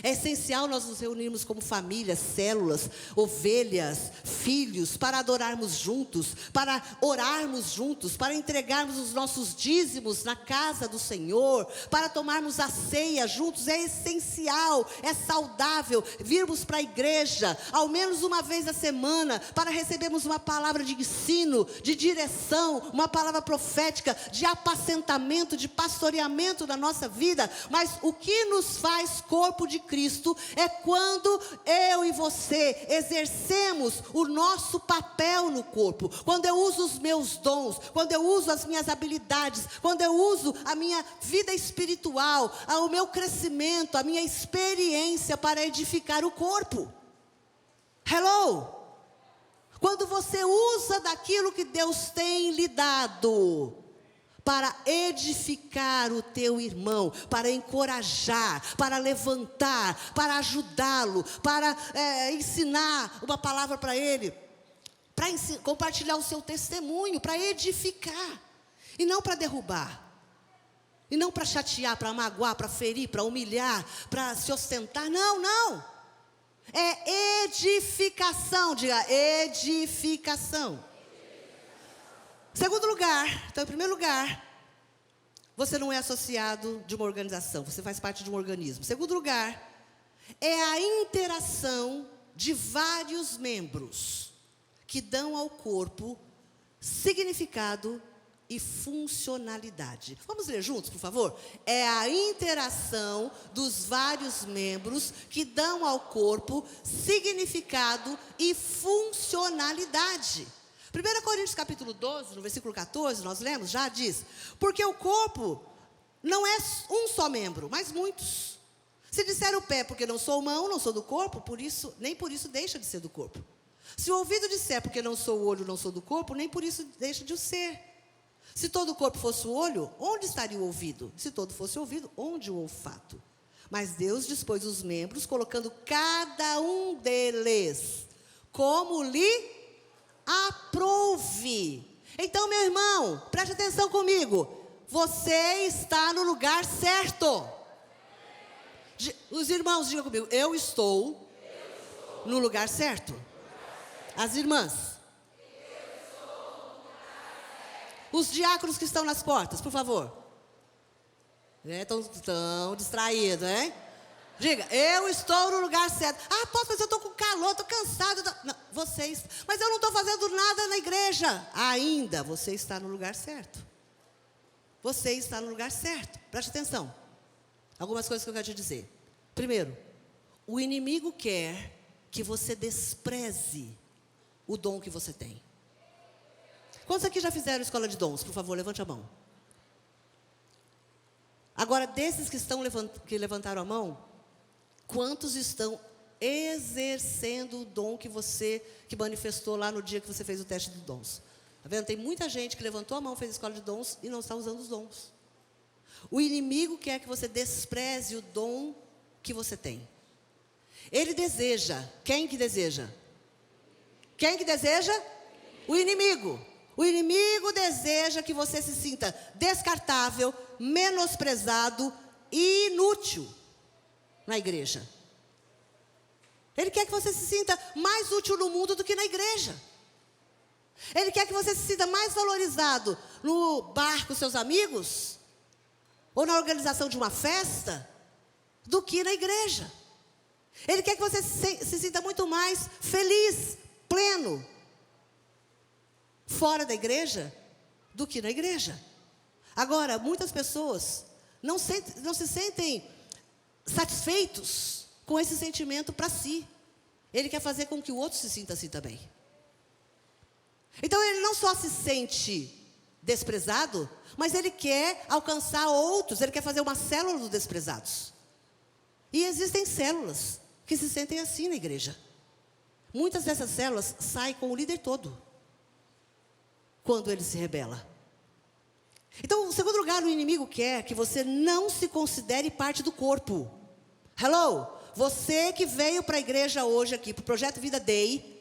É essencial nós nos reunirmos como família, células, ovelhas, filhos, para adorarmos juntos, para orarmos juntos, para entregarmos os nossos dízimos na casa do Senhor, para tomarmos a ceia juntos. É essencial, é saudável virmos para a igreja, ao menos uma vez a semana, para recebermos uma palavra de ensino, de direção, uma palavra profética, de apacentamento, de pastoreamento da nossa vida. Mas o que nos faz corpo de Cristo é quando eu e você exercemos o nosso papel no corpo, quando eu uso os meus dons, quando eu uso as minhas habilidades, quando eu uso a minha vida espiritual, o meu crescimento, a minha experiência para edificar o corpo. Hello? Quando você usa daquilo que Deus tem lhe dado para edificar o teu irmão, para encorajar, para levantar, para ajudá-lo, para ensinar uma palavra para ele, para compartilhar o seu testemunho, para edificar, e não para derrubar, e não para chatear, para magoar, para ferir, para humilhar, para se ostentar. Não, é edificação, diga edificação. Segundo lugar, então, em primeiro lugar, você não é associado de uma organização, você faz parte de um organismo. Segundo lugar, é a interação de vários membros que dão ao corpo significado e funcionalidade. Vamos ler juntos, por favor? É a interação dos vários membros que dão ao corpo significado e funcionalidade. 1 Coríntios capítulo 12, no versículo 14, nós lemos, já diz: porque o corpo não é um só membro, mas muitos. Se disser o pé, porque não sou mão, não sou do corpo, nem por isso deixa de ser do corpo. Se o ouvido disser, porque não sou o olho, não sou do corpo, nem por isso deixa de o ser. Se todo o corpo fosse o olho, onde estaria o ouvido? Se todo fosse o ouvido, onde o olfato? Mas Deus dispôs os membros, colocando cada um deles como lhe aprouve. Então, meu irmão, preste atenção comigo. Você está no lugar certo. Os irmãos, digam comigo: eu estou no lugar certo. As irmãs. Os diáconos que estão nas portas, por favor. Estão distraídos, hein? Diga: eu estou no lugar certo. Ah, apóstolo, mas eu estou com calor, estou cansado. Não, vocês, mas eu não estou fazendo nada na igreja. Ainda, você está no lugar certo. Você está no lugar certo. Preste atenção. Algumas coisas que eu quero te dizer. Primeiro, o inimigo quer que você despreze o dom que você tem. Quantos aqui já fizeram escola de dons? Por favor, levante a mão. Agora, desses que levantaram a mão, quantos estão exercendo o dom que manifestou lá no dia que você fez o teste de dons? Está vendo? Tem muita gente que levantou a mão, fez a escola de dons e não está usando os dons. O inimigo quer que você despreze o dom que você tem. Ele deseja. Quem que deseja? Quem que deseja? O inimigo. O inimigo deseja que você se sinta descartável, menosprezado e inútil na igreja. Ele quer que você se sinta mais útil no mundo do que na igreja. Ele quer que você se sinta mais valorizado no bar com seus amigos, ou na organização de uma festa, do que na igreja. Ele quer que você se sinta muito mais feliz, pleno, fora da igreja, do que na igreja. Agora, muitas pessoas não se sentem satisfeitos com esse sentimento para si. Ele quer fazer com que o outro se sinta assim também. Então, ele não só se sente desprezado, mas ele quer alcançar outros. Ele quer fazer uma célula dos desprezados. E existem células que se sentem assim na igreja. Muitas dessas células saem com o líder todo, quando ele se rebela. Então, em segundo lugar, o inimigo quer que você não se considere parte do corpo. Hello? Você que veio para a igreja hoje aqui, para o Projeto Vida Day,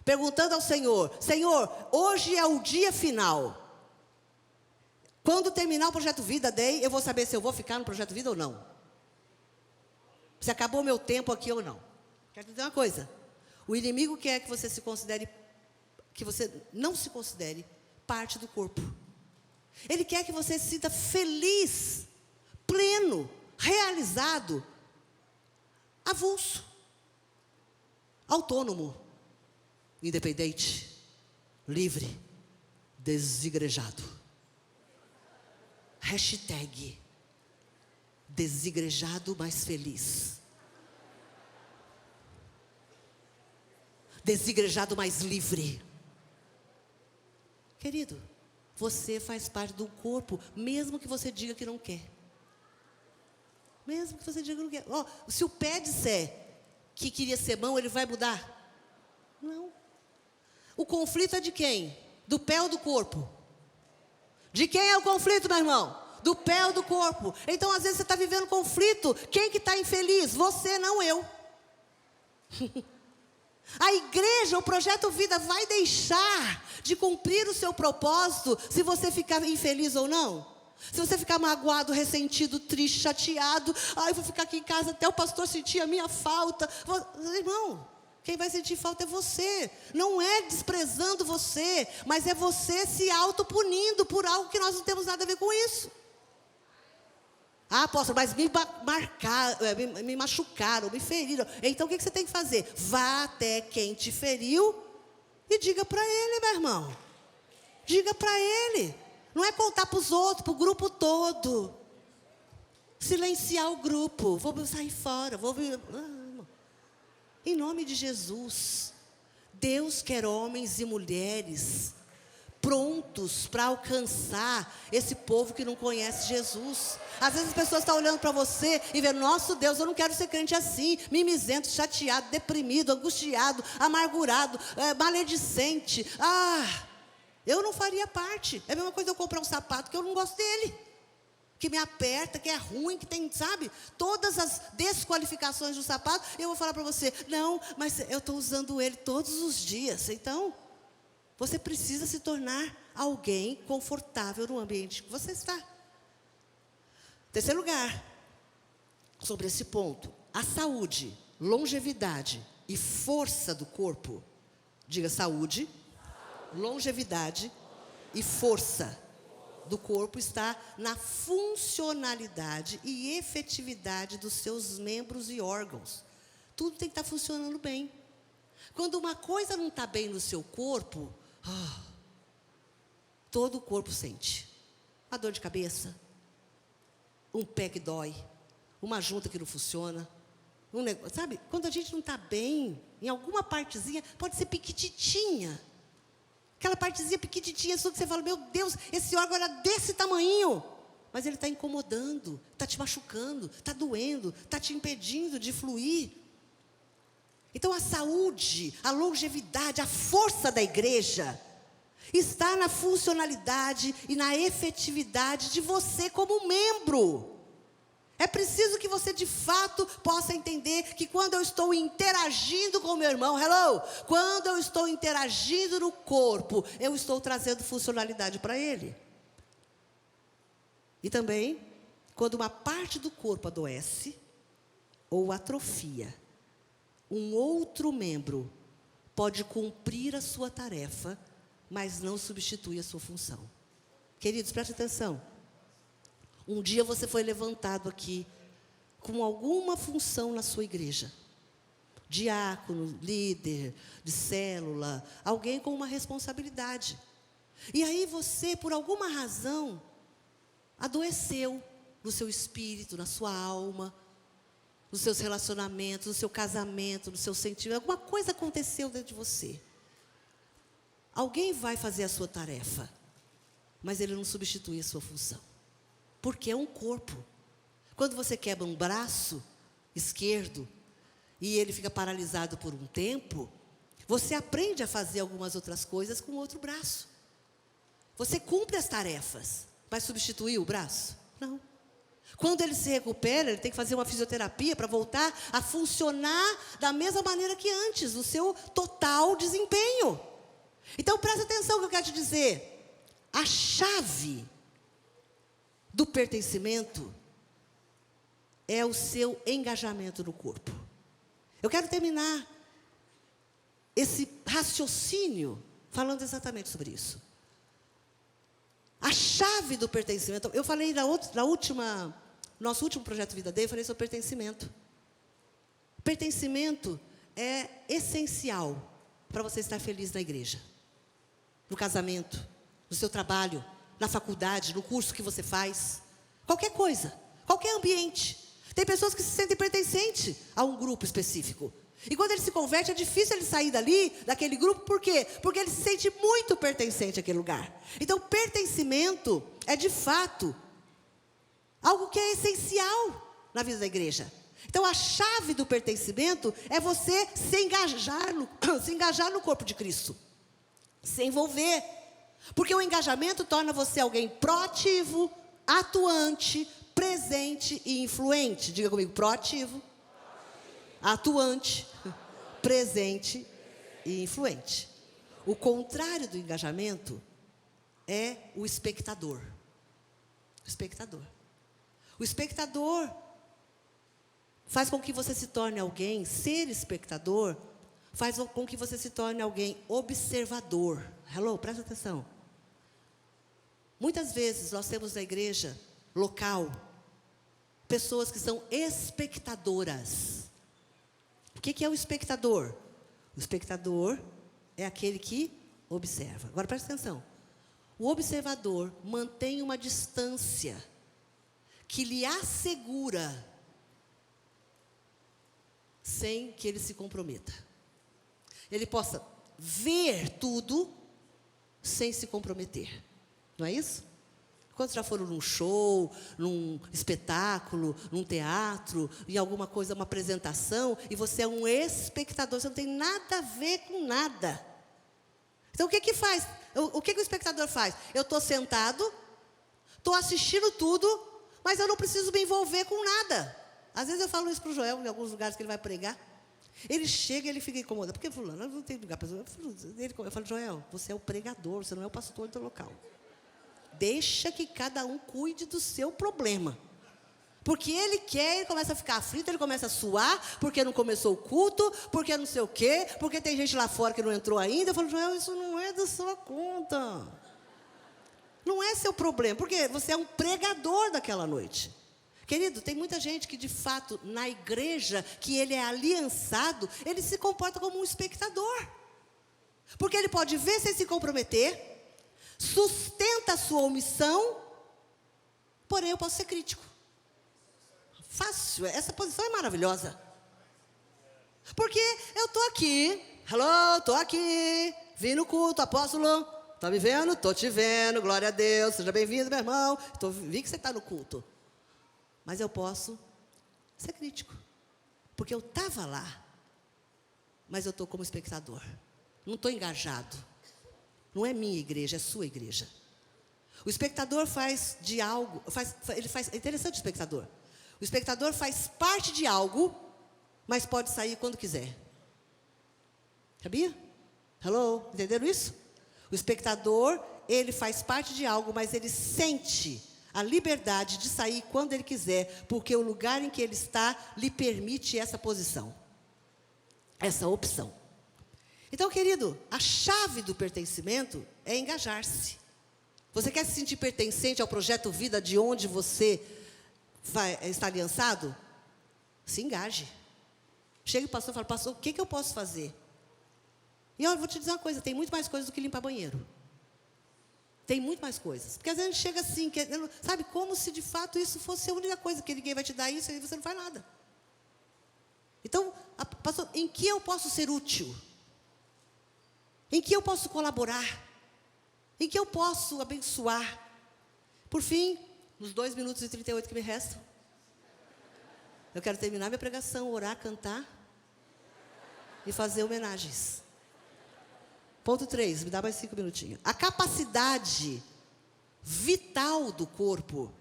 perguntando ao Senhor: Senhor, hoje é o dia final. Quando terminar o Projeto Vida Day, eu vou saber se eu vou ficar no Projeto Vida ou não. Se acabou o meu tempo aqui ou não. Quero dizer uma coisa: o inimigo quer que você não se considere parte do corpo. Ele quer que você se sinta feliz, pleno, realizado, avulso, autônomo, independente, livre, desigrejado. Hashtag desigrejado mais feliz. Desigrejado mais livre. Querido, você faz parte do corpo, mesmo que você diga que não quer. Mesmo que você diga que não quer. Se o pé disser que queria ser mão, ele vai mudar? Não. O conflito é de quem? Do pé ou do corpo? De quem é o conflito, meu irmão? Do pé ou do corpo? Então, às vezes, você está vivendo conflito. Quem que está infeliz? Você, não eu. A igreja, o Projeto Vida, vai deixar de cumprir o seu propósito se você ficar infeliz ou não? Se você ficar magoado, ressentido, triste, chateado, eu vou ficar aqui em casa até o pastor sentir a minha falta. Irmão, quem vai sentir falta é você. Não é desprezando você, mas é você se autopunindo por algo que nós não temos nada a ver com isso. Ah, apóstolo, mas me machucaram, me feriram. Então, o que você tem que fazer? Vá até quem te feriu E diga para ele, meu irmão. Diga para ele. Não é contar para os outros, para o grupo todo. Silenciar o grupo. Vou sair fora. Em nome de Jesus. Deus quer homens e mulheres prontos para alcançar esse povo que não conhece Jesus. Às vezes as pessoas estão olhando para você e vendo, nosso Deus, eu não quero ser crente assim, mimizento, chateado, deprimido, angustiado, amargurado, maledicente. Eu não faria parte. É a mesma coisa eu comprar um sapato que eu não gosto dele, que me aperta, que é ruim, que tem, sabe, todas as desqualificações do sapato. Eu vou falar para você, não, mas eu estou usando ele todos os dias. Então, você precisa se tornar alguém confortável no ambiente que você está. Terceiro lugar, sobre esse ponto, a saúde, longevidade e força do corpo. Diga saúde, longevidade e força do corpo está na funcionalidade e efetividade dos seus membros e órgãos. Tudo tem que estar funcionando bem. Quando uma coisa não está bem no seu corpo, todo o corpo sente. Uma dor de cabeça, um pé que dói, uma junta que não funciona, sabe? Quando a gente não está bem, em alguma partezinha, pode ser piquititinha. Aquela partezinha piquititinha, só que você fala, meu Deus, esse órgão era desse tamanho. Mas ele está incomodando, está te machucando, está doendo, está te impedindo de fluir. Então a saúde, a longevidade, a força da igreja está na funcionalidade e na efetividade de você como membro. É preciso que você de fato possa entender que quando eu estou interagindo com o meu irmão, quando eu estou interagindo no corpo, eu estou trazendo funcionalidade para ele. E também, quando uma parte do corpo adoece ou atrofia, um outro membro pode cumprir a sua tarefa, mas não substitui a sua função. Queridos, preste atenção. Um dia você foi levantado aqui com alguma função na sua igreja. Diácono, líder de célula, alguém com uma responsabilidade. E aí você, por alguma razão, adoeceu no seu espírito, na sua alma, nos seus relacionamentos, no seu casamento, no seu sentimento. Alguma coisa aconteceu dentro de você. Alguém vai fazer a sua tarefa, mas ele não substitui a sua função. Porque é um corpo. Quando você quebra um braço esquerdo e ele fica paralisado por um tempo, você aprende a fazer algumas outras coisas com o outro braço. Você cumpre as tarefas, mas substituir o braço? Não. Quando ele se recupera, ele tem que fazer uma fisioterapia para voltar a funcionar da mesma maneira que antes, o seu total desempenho. Então, presta atenção no que eu quero te dizer. A chave do pertencimento é o seu engajamento no corpo. Eu quero terminar esse raciocínio falando exatamente sobre isso. A chave do pertencimento, eu falei nosso último projeto Vida Day, eu falei sobre pertencimento. Pertencimento é essencial para você estar feliz na igreja, no casamento, no seu trabalho, na faculdade, no curso que você faz, qualquer coisa, qualquer ambiente. Tem pessoas que se sentem pertencentes a um grupo específico. E quando ele se converte, é difícil ele sair daquele grupo, por quê? Porque ele se sente muito pertencente àquele lugar. Então, pertencimento é, de fato, algo que é essencial na vida da igreja. Então, a chave do pertencimento é você se engajar no corpo de Cristo. Se envolver. Porque o engajamento torna você alguém proativo, atuante, presente e influente. Diga comigo, proativo, atuante, presente e influente. O contrário do engajamento é o espectador. O espectador. O espectador faz com que você se torne alguém, ser espectador, faz com que você se torne alguém observador. Presta atenção. Muitas vezes nós temos na igreja local pessoas que são espectadoras. O que é o espectador? O espectador é aquele que observa. Agora, presta atenção. O observador mantém uma distância que lhe assegura sem que ele se comprometa. Ele possa ver tudo sem se comprometer. Não é isso? Quando já foram num show, num espetáculo, num teatro, em alguma coisa, uma apresentação, e você é um espectador, você não tem nada a ver com nada. Então, o que que faz? O que que o espectador faz? Eu estou sentado, estou assistindo tudo, mas eu não preciso me envolver com nada. Às vezes eu falo isso para o Joel, em alguns lugares que ele vai pregar. Ele chega e ele fica incomodado. Porque fulano, não tem lugar para... Eu falo, Joel, você é o pregador, você não é o pastor do local. Deixa que cada um cuide do seu problema. Porque ele quer, ele começa a ficar aflito, ele começa a suar, porque não começou o culto, porque não sei o quê, porque tem gente lá fora que não entrou ainda. Eu falo, Joel, isso não é da sua conta. Não é seu problema, porque você é um pregador daquela noite. Querido, tem muita gente que, de fato, na igreja, que ele é aliançado, ele se comporta como um espectador. Porque ele pode ver sem se comprometer, sustenta a sua omissão, porém eu posso ser crítico. Fácil, essa posição é maravilhosa. Porque eu estou aqui, estou aqui, vim no culto, apóstolo, está me vendo? Estou te vendo, glória a Deus, seja bem-vindo, meu irmão. Vi que você está no culto. Mas eu posso ser crítico, porque eu estava lá, mas eu estou como espectador, não estou engajado. Não é minha igreja, é sua igreja. O espectador faz de algo, é interessante o espectador. O espectador faz parte de algo, mas pode sair quando quiser. Sabia? Hello? Entenderam isso? O espectador, ele faz parte de algo, mas ele sente a liberdade de sair quando ele quiser, porque o lugar em que ele está lhe permite essa posição, essa opção. Então, querido, a chave do pertencimento é engajar-se. Você quer se sentir pertencente ao projeto Vida de onde você está aliançado? Se engaje. Chega o pastor e fala, pastor, o que eu posso fazer? E eu vou te dizer uma coisa, tem muito mais coisas do que limpar banheiro. Tem muito mais coisas. Porque às vezes a gente chega assim, sabe, como se de fato isso fosse a única coisa, que ninguém vai te dar isso e você não faz nada. Então, pastor, em que eu posso ser útil? Em que eu posso colaborar? Em que eu posso abençoar? Por fim, nos 2 minutos e 38 que me restam, eu quero terminar minha pregação, orar, cantar e fazer homenagens. Ponto 3, me dá mais 5 minutinhos. A capacidade vital do corpo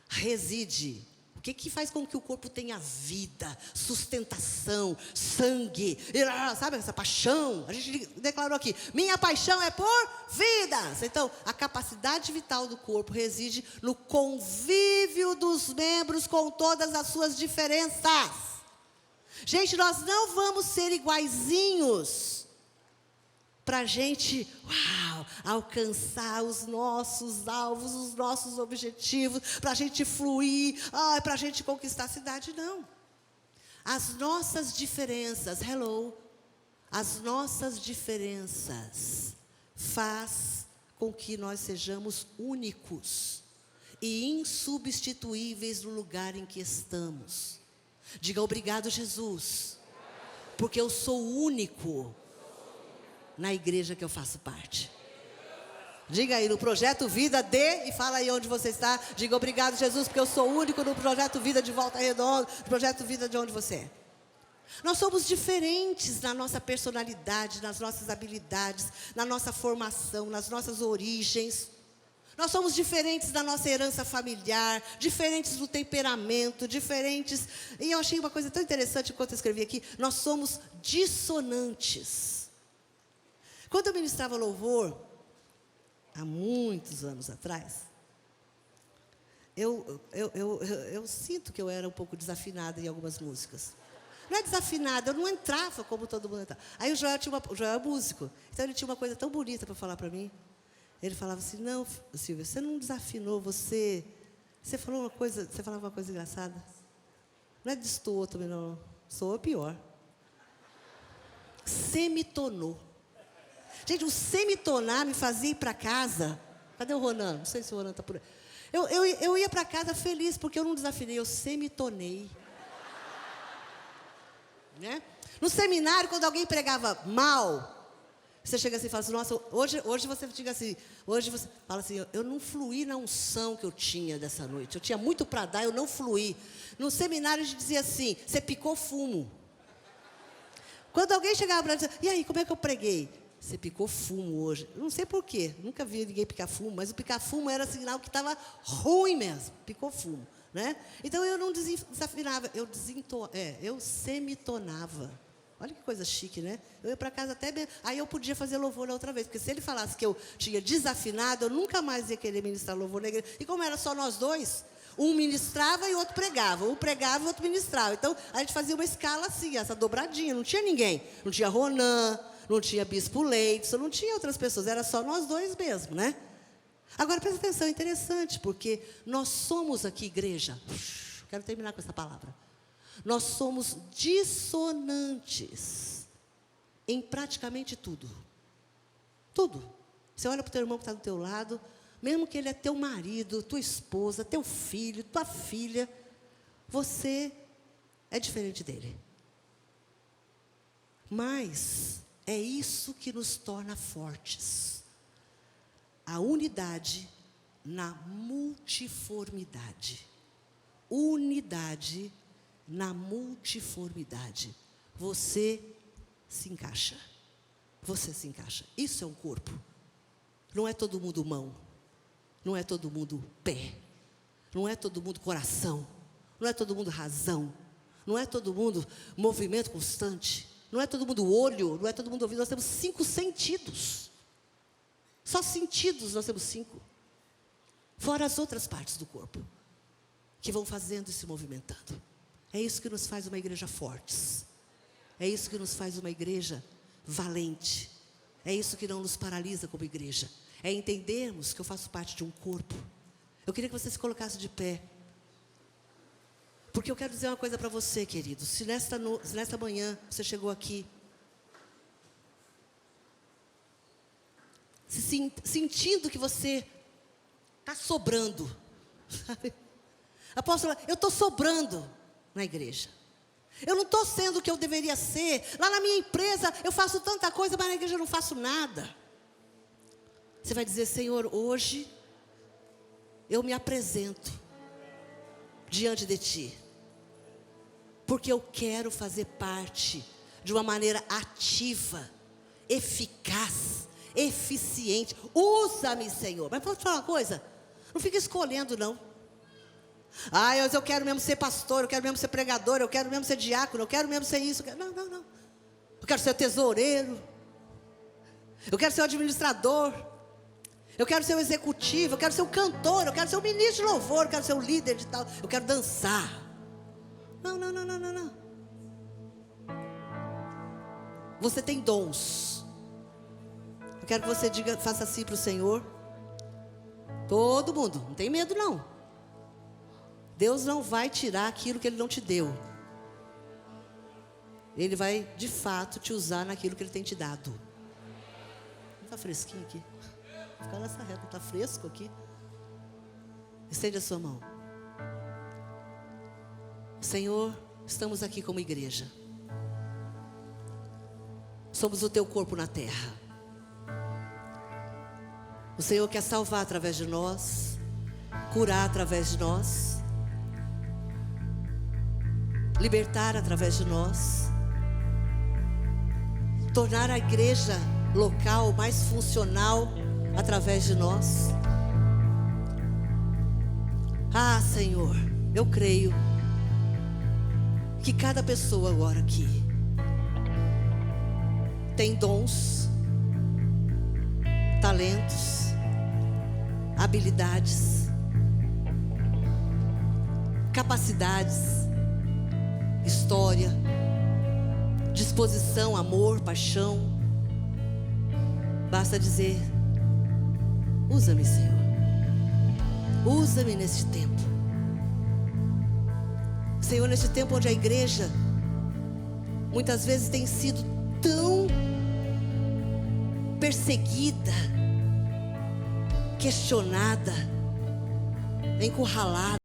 reside. O que faz com que o corpo tenha vida, sustentação, sangue, sabe, essa paixão? A gente declarou aqui, minha paixão é por vidas. Então, a capacidade vital do corpo reside no convívio dos membros com todas as suas diferenças. Gente, nós não vamos ser iguaizinhos para a gente, alcançar os nossos alvos, os nossos objetivos, para a gente fluir, para a gente conquistar a cidade, não. As nossas diferenças, as nossas diferenças faz com que nós sejamos únicos e insubstituíveis no lugar em que estamos. Diga obrigado, Jesus, porque eu sou único na igreja que eu faço parte. Diga aí, no Projeto Vida e fala aí onde você está. Diga obrigado, Jesus, porque eu sou único no Projeto Vida de Volta Redonda, no Projeto Vida de onde você é. Nós somos diferentes na nossa personalidade, nas nossas habilidades, na nossa formação, nas nossas origens. Nós somos diferentes da nossa herança familiar, diferentes do temperamento, diferentes... E eu achei uma coisa tão interessante enquanto eu escrevi aqui. Nós somos dissonantes. Quando eu ministrava louvor, há muitos anos atrás, eu sinto que eu era um pouco desafinada em algumas músicas. Não é desafinada, eu não entrava como todo mundo entrava. Aí o Joel é músico, então ele tinha uma coisa tão bonita para falar para mim. Ele falava assim, não, Silvia, você não desafinou, você falava uma coisa engraçada. Não é destoou também, não. Soou pior. Semitonou. Gente, o semitonar me fazia ir para casa. Cadê o Ronan? Não sei se o Ronan está por aí. Eu ia para casa feliz, porque eu não desafinei, eu semitonei. Né? No seminário, quando alguém pregava mal, você chega assim e fala assim, nossa, hoje você diga assim, hoje você fala assim, eu não fluí na unção que eu tinha dessa noite. Eu tinha muito para dar, eu não fluí. No seminário a gente dizia assim, você picou fumo. Quando alguém chegava para dizer, e aí, como é que eu preguei? Você picou fumo hoje. Eu não sei porquê, nunca vi ninguém picar fumo, mas o picar fumo era sinal que estava ruim mesmo. Picou fumo, né? Então eu não desafinava, eu semitonava. Olha que coisa chique, né? Eu ia para casa até bem, aí eu podia fazer louvor na outra vez, porque se ele falasse que eu tinha desafinado, eu nunca mais ia querer ministrar louvor na igreja. E como era só nós dois, um ministrava e o outro pregava. Um pregava e o outro ministrava. Então, a gente fazia uma escala assim, essa dobradinha. Não tinha ninguém. Não tinha Ronan, não tinha Bispo Leite, não tinha outras pessoas. Era só nós dois mesmo, né? Agora, presta atenção, é interessante, porque nós somos aqui, igreja. Quero terminar com essa palavra. Nós somos dissonantes em praticamente tudo. Tudo. Você olha para o teu irmão que está do teu lado, mesmo que ele é teu marido, tua esposa, teu filho, tua filha, você é diferente dele. Mas é isso que nos torna fortes. A unidade na multiformidade. Unidade na multiformidade. Você se encaixa. Você se encaixa. Isso é um corpo. Não é todo mundo mão. Não é todo mundo pé. Não é todo mundo coração. Não é todo mundo razão. Não é todo mundo movimento constante. Não é todo mundo olho. Não é todo mundo ouvido. Nós temos 5 sentidos. Só sentidos nós temos 5. Fora as outras partes do corpo, que vão fazendo e se movimentando. É isso que nos faz uma igreja forte. É isso que nos faz uma igreja valente. É isso que não nos paralisa como igreja. É entendermos que eu faço parte de um corpo. Eu queria que você se colocasse de pé. Porque eu quero dizer uma coisa para você, querido. Se nesta manhã você chegou aqui, sentindo que você está sobrando. Sabe? Apóstola, eu estou sobrando na igreja. Eu não estou sendo o que eu deveria ser. Lá na minha empresa eu faço tanta coisa, mas na igreja eu não faço nada. Você vai dizer, Senhor, hoje eu me apresento diante de Ti. Porque eu quero fazer parte de uma maneira ativa, eficaz, eficiente. Usa-me, Senhor. Mas posso te falar uma coisa? Não fica escolhendo, não. Eu quero mesmo ser pastor, eu quero mesmo ser pregador, eu quero mesmo ser diácono, eu quero mesmo ser isso. Não. Eu quero ser tesoureiro. Eu quero ser o administrador. Eu quero ser o executivo, eu quero ser o cantor, eu quero ser o ministro de louvor, eu quero ser o líder de tal, eu quero dançar. Não. Você tem dons. Eu quero que você diga, faça assim para o Senhor. Todo mundo, não tem medo não. Deus não vai tirar aquilo que Ele não te deu. Ele vai, de fato, te usar naquilo que Ele tem te dado. Não está fresquinho aqui? Fica nessa reta, está fresco aqui. Estende a sua mão. Senhor, estamos aqui como igreja. Somos o Teu corpo na terra. O Senhor quer salvar através de nós, curar através de nós, libertar através de nós, tornar a igreja local mais funcional através de nós. Senhor, eu creio que cada pessoa agora aqui tem dons, talentos, habilidades, capacidades, história, disposição, amor, paixão. Basta dizer: usa-me, Senhor. Usa-me neste tempo. Senhor, neste tempo onde a igreja muitas vezes tem sido tão perseguida, questionada, encurralada.